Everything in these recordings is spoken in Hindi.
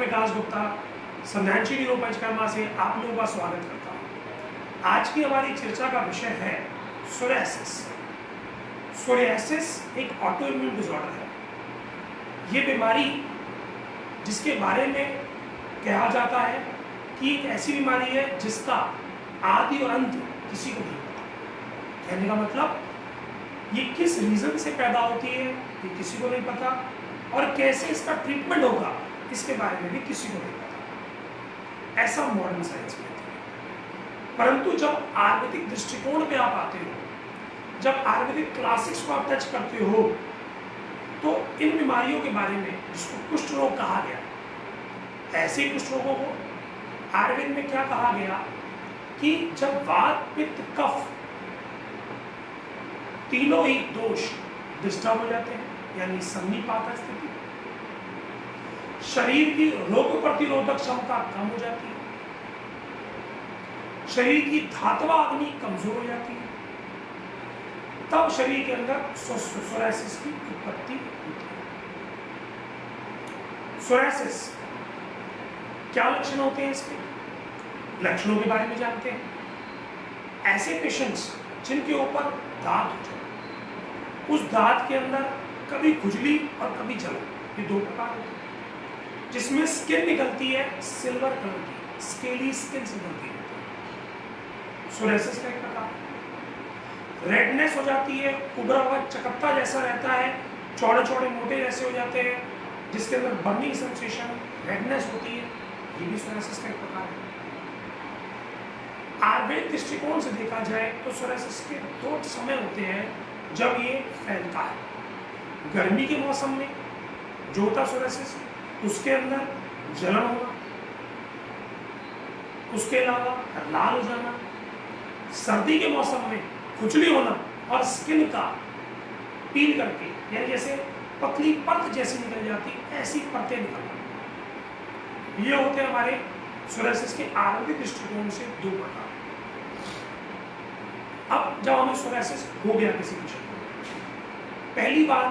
विकास गुप्ता संध्यांशी न्यूरोपंचकर्मा से आप लोगों का स्वागत करता हूँ। आज की हमारी चर्चा का विषय है सोरियासिस। सोरियासिस एक ऑटोइम्यून डिसऑर्डर है। ये बीमारी जिसके बारे में कहा जाता है कि एक ऐसी बीमारी है जिसका आदि और अंत किसी को नहीं पता। कहने का मतलब ये किस रीजन से पैदा होती है ये किसी को नहीं पता, और कैसे इसका ट्रीटमेंट होगा इसके बारे में भी किसी को नहीं पता। ऐसा मॉडर्न साइंस में है। परंतु जब आयुर्वेदिक दृष्टिकोण पे आप आते हो, जब आयुर्वेदिक क्लासिक्स को आप टच करते हो, तो इन बीमारियों के बारे में जिसको कुष्ठ रोग कहा गया, ऐसे कुष्ठ रोगों को आयुर्वेद में क्या कहा गया कि जब वात पित्त कफ तीनों ही दोष डिस्टर्ब हो जाते हैं, यानी सन्निपात स्थिति, शरीर की रोग प्रतिरोधक क्षमता कम हो जाती है, शरीर की धात्वा अग्नि कमजोर हो जाती है, तब शरीर के अंदर सोरियासिस की उत्पत्ति होती है। सोरियासिस क्या लक्षण होते हैं इसके? लक्षणों के बारे में जानते हैं। ऐसे पेशेंट्स जिनके ऊपर दांत हो जाए, उस दांत के अंदर कभी खुजली और कभी जलन, ये दो प्रकार होते हैं। जिसमें स्किन निकलती है सिल्वर कलर की, स्केली स्किन से निकलती है, सोरियासिस का एक प्रकार। रेडनेस हो जाती है, उभरा हुआ चकत्ता जैसा रहता है, चौड़े चौड़े मोटे जैसे हो जाते हैं, जिसके अंदर बर्निंग सेंसेशन, रेडनेस होती है, ये भी सोरियासिस का एक प्रकार है। आयुर्वेद दृष्टिकोण से देखा जाए तो सोरियासिस के दो समय होते हैं जब ये फैलता है। गर्मी के मौसम में जो होता सोरियासिस, उसके अंदर जलन होना, उसके अलावा लाल हो जाना, सर्दी के मौसम में खुजली होना और स्किन का पील करके, यानी जैसे पतली परत जैसी निकल जाती, ऐसी परतें निकलना। ये होते हैं हमारे सोरियासिस के आयुर्वेदिक दृष्टिकोण से दो प्रकार। अब जब हमें सोरियासिस हो गया किसी पेशेंट को, पहली बार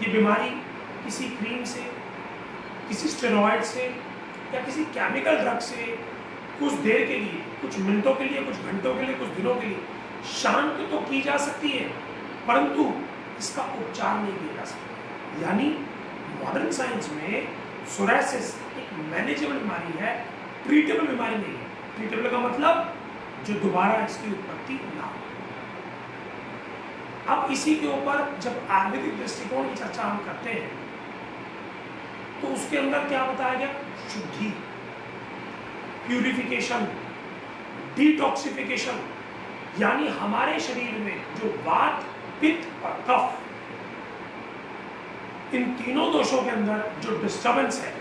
ये बीमारी किसी क्रीम से, किसी स्टेरॉइड से या किसी केमिकल ड्रग से कुछ देर के लिए, कुछ मिनटों के लिए, कुछ घंटों के लिए, कुछ दिनों के लिए शांत तो की जा सकती है, परंतु इसका उपचार नहीं किया जा सकता। यानी मॉडर्न साइंस में सोरियासिस एक मैनेजेबल बीमारी है, ट्रीटेबल बीमारी नहीं है। ट्रीटेबल का मतलब जो दोबारा इसकी उत्पत्ति ना हो। अब इसी के ऊपर जब आयुर्वेदिक दृष्टिकोण की चर्चा हम करते हैं तो उसके अंदर क्या बताया गया? शुद्धि, प्यूरिफिकेशन, डिटॉक्सिफिकेशन, यानी हमारे शरीर में जो वात पित्त और कफ, इन तीनों दोषों के अंदर जो डिस्टर्बेंस है,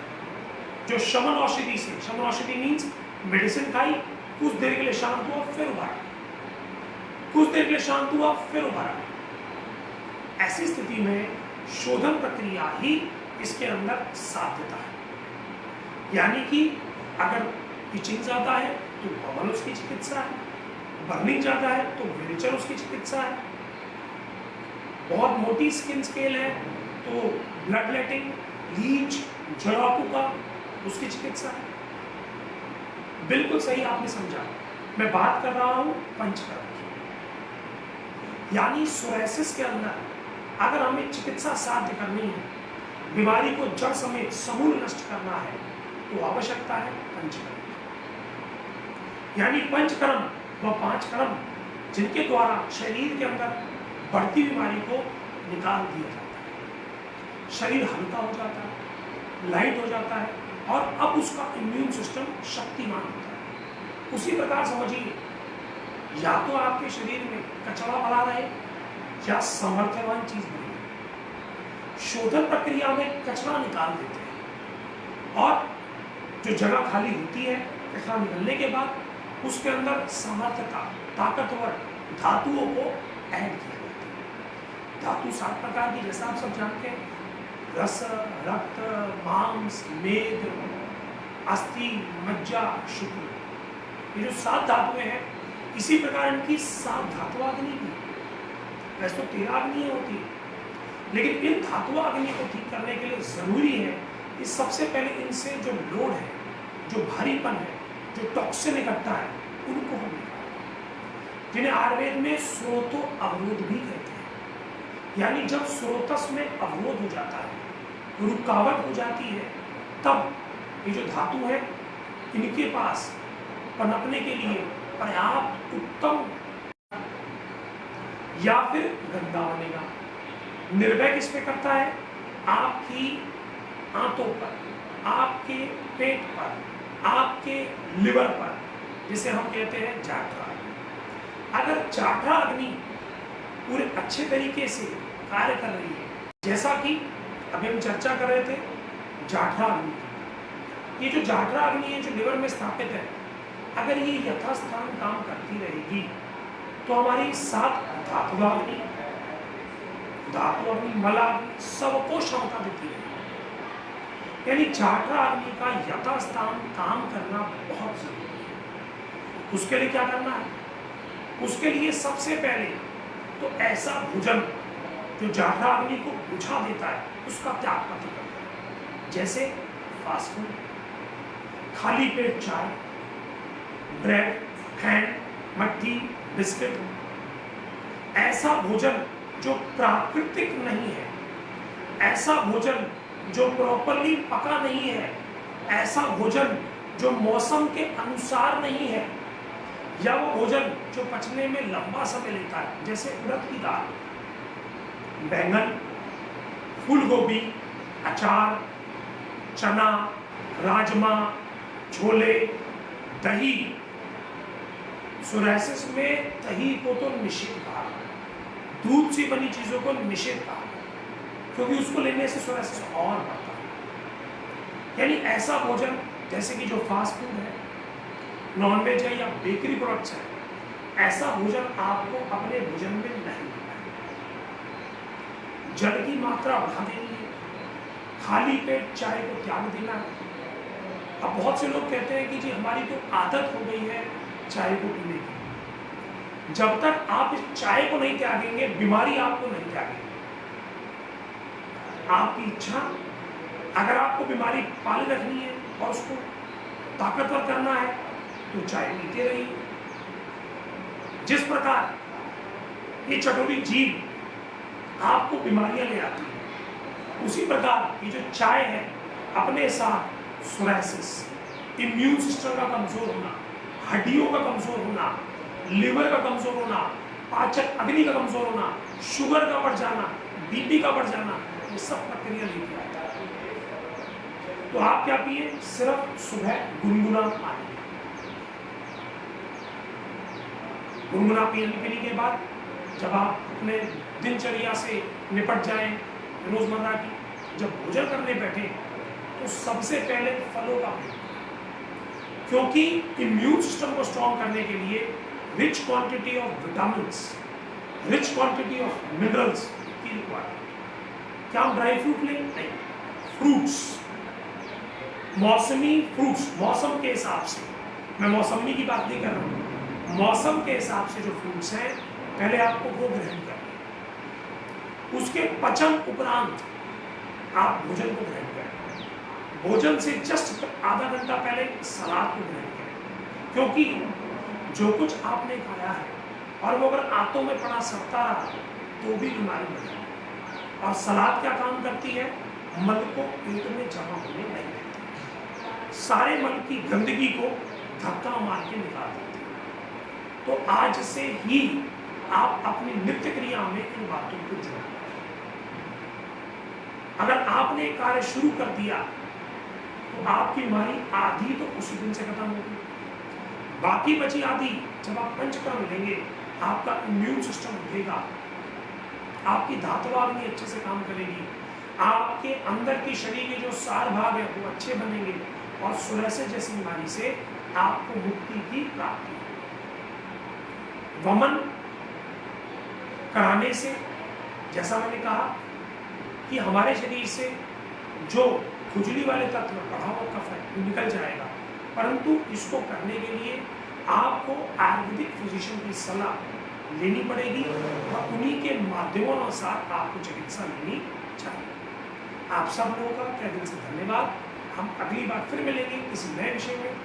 जो शमन औषधि से, शमन औषधि मीन्स मेडिसिन खाई, कुछ देर के लिए शांत हुआ, फिर उभरा, कुछ देर के लिए शांत हुआ, फिर उभरा। ऐसी स्थिति में शोधन प्रक्रिया ही इसके अंदर साध्यता है। यानी कि अगर इचिंग ज्यादा है तो बबल उसकी चिकित्सा है, बर्निंग ज्यादा है तो विरेचन उसकी चिकित्सा है, बहुत मोटी स्किन स्केल है तो ब्लड लेटिंग, लीच, जड़ाकू का उसकी चिकित्सा है। बिल्कुल सही आपने समझा। मैं बात कर रहा हूं पंचकर्म की। यानी सोरियासिस के अंदर अगर हमें चिकित्सा साध्य करनी है, बीमारी को जड़ समेत समूल नष्ट करना है, तो आवश्यकता है पंचकर्म। यानी पंचकर्म व पांच कर्म जिनके द्वारा शरीर के अंदर बढ़ती बीमारी को निकाल दिया जाता है, शरीर हल्का हो जाता है, लाइट हो जाता है, और अब उसका इम्यून सिस्टम शक्तिमान होता है। उसी प्रकार समझिए, या तो आपके शरीर में कचरा भरा रहे या सामर्थ्यवान चीज बनी। शोधन प्रक्रिया में कचरा निकाल देते हैं, और जो जगह खाली होती है कचरा निकलने के बाद उसके अंदर सामर्थ्यता, ताकतवर धातुओं को ऐड किया जाता है। धातु 7 प्रकार की, जैसा आप सब जानते हैं, रस, रक्त, मांस, मेद, अस्थि, मज्जा, शुक्र, ये जो 7 धातुएं हैं, इसी प्रकार इनकी 7 धातुआग्नि की, वैसे तो 13 अग्नि होती है, लेकिन इन धातुआग्नि को ठीक करने के लिए जरूरी है इस सबसे पहले इनसे जो लोड है, जो भारीपन है, जो टॉक्सिन इकट्ठा है, उनको हम निकालें, जिन्हें आयुर्वेद में स्रोतो अवरोध भी कहते हैं। यानी जब स्रोतस में अवरोध हो जाता है, रुकावट हो जाती है, तब ये जो धातु है इनके पास पनपने के लिए पर्याप्त उत्तम या फिर गंदा बनेगा। निर्भय किस पे करता है? आपकी आंतों पर, आपके पेट पर, आपके लिवर पर, जिसे हम कहते हैं जाठरा। अगर जाठरा अग्नि पूरे अच्छे तरीके से कार्य कर रही है, जैसा कि अभी हम चर्चा कर रहे थे जाठरा अग्नि, ये जो जाठरा अग्नि है जो लिवर में स्थापित है, अगर ये यथास्थान काम करती रहेगी तो हमारी 7 धातुअग्नि, मलाग्नि सबको क्षमता देती है। यानी जाठरा अग्नि का यथास्थान काम करना बहुत जरूरी है। उसके लिए क्या करना है? उसके लिए सबसे पहले तो ऐसा भोजन जो जाठरा अग्नि को बुझा देता है उसका त्याग पत्र करना है। जैसे फास्ट फूड, खाली पेट चाय, ब्रेड, हैंड, मट्ठी, बिस्किट, ऐसा भोजन जो प्राकृतिक नहीं है, ऐसा भोजन जो प्रॉपरली पका नहीं है, ऐसा भोजन जो मौसम के अनुसार नहीं है, या वो भोजन जो पचने में लंबा समय लेता है, जैसे उड़द की दाल, बैंगन, फूल गोभी, अचार, चना, राजमा, छोले, दही। सोरायसिस में दही को तो निषेध कहा, दूध से बनी चीजों को निषेध कहा, क्योंकि उसको लेने से सोरायसिस और बढ़ता है। यानी ऐसा भोजन जैसे कि जो फास्ट फूड है, नॉनवेज है या बेकरी प्रोडक्ट्स है, ऐसा भोजन आपको अपने भोजन में नहीं मिलना है। जल की मात्रा बढ़ा देनी है, खाली पेट चाय को त्याग देना है। अब बहुत से लोग कहते हैं कि जी हमारी तो आदत हो गई है चाय को पीने की। जब तक आप इस चाय को नहीं त्यागेंगे, बीमारी आपको नहीं त्यागेगी। आपकी इच्छा, अगर आपको बीमारी पाले रखनी है और उसको ताकतवर करना है तो चाय पीते रहिए। जिस प्रकार ये चटोरी जीभ आपको बीमारियां ले आती है, उसी प्रकार ये जो चाय है अपने साथ सोरायसिस, इम्यून सिस्टम का कमजोर होना, हड्डियों का कमजोर होना, लिवर का कमजोर होना, पाचक अग्नि का कमजोर होना, शुगर का बढ़ जाना, बीपी का बढ़ जाना, ये सब प्रक्रिया लेके आता है। तो आप क्या पिए? सिर्फ सुबह गुनगुना पानी। गुनगुना पीने के बाद जब आप अपने दिनचर्या से निपट जाएं, रोजमर्रा की, जब भोजन करने बैठे तो सबसे पहले फलों का प्रयोग, क्योंकि इम्यून सिस्टम को स्ट्रॉन्ग करने के लिए rich quantity of vitamins, rich quantity of minerals की रिक्वायरमेंट। क्या हम ड्राई फ्रूट लें? नहीं, फ्रूट्स, मौसमी फ्रूट्स, मौसम के हिसाब से, मैं मौसमी की बात नहीं कर रहा हूँ, मौसम के हिसाब से जो फ्रूट्स हैं पहले आपको वो ग्रहण करना, उसके पचन उपरांत आप भोजन को ग्रहण करें। भोजन से जस्ट आधा घंटा पहले सलाद को ग्रहण करें, क्योंकि जो कुछ आपने खाया है और वो अगर आंतों में पड़ा सड़ता रहा तो भी बीमारी बढ़ेगी। और सलाद क्या काम करती है? मल को पेट में जमा होने नहीं देती, सारे मल की गंदगी को धक्का मार के निकाल देती है। तो आज से ही आप अपनी नित्य क्रिया में इन बातों को जोड़ें। अगर आपने कार्य शुरू कर दिया तो आपकी बीमारी आधी तो उसी दिन से खत्म होगी, बाकी बची आधी जब आप पंचकर्म लेंगे, आपका इम्यून सिस्टम उठेगा, आपकी धातुवाग्नि अच्छे से काम करेगी, आपके अंदर की शरीर के जो सार भाग है वो अच्छे बनेंगे और सोरायसिस जैसी बीमारी से आपको मुक्ति की प्राप्ति होगी। वमन कराने से, जैसा मैंने कहा कि हमारे शरीर से जो खुजली वाले तत्व, बढ़ा हुआ कफ है, वो निकल जाएगा, परंतु इसको करने के लिए आपको आयुर्वेदिक फिजिशियन की सलाह लेनी पड़ेगी और उन्हीं के माध्यमों अनुसार आपको चिकित्सा लेनी चाहिए। आप सब लोगों का तहे दिल से धन्यवाद। हम अगली बार फिर मिलेंगे किसी नए विषय में।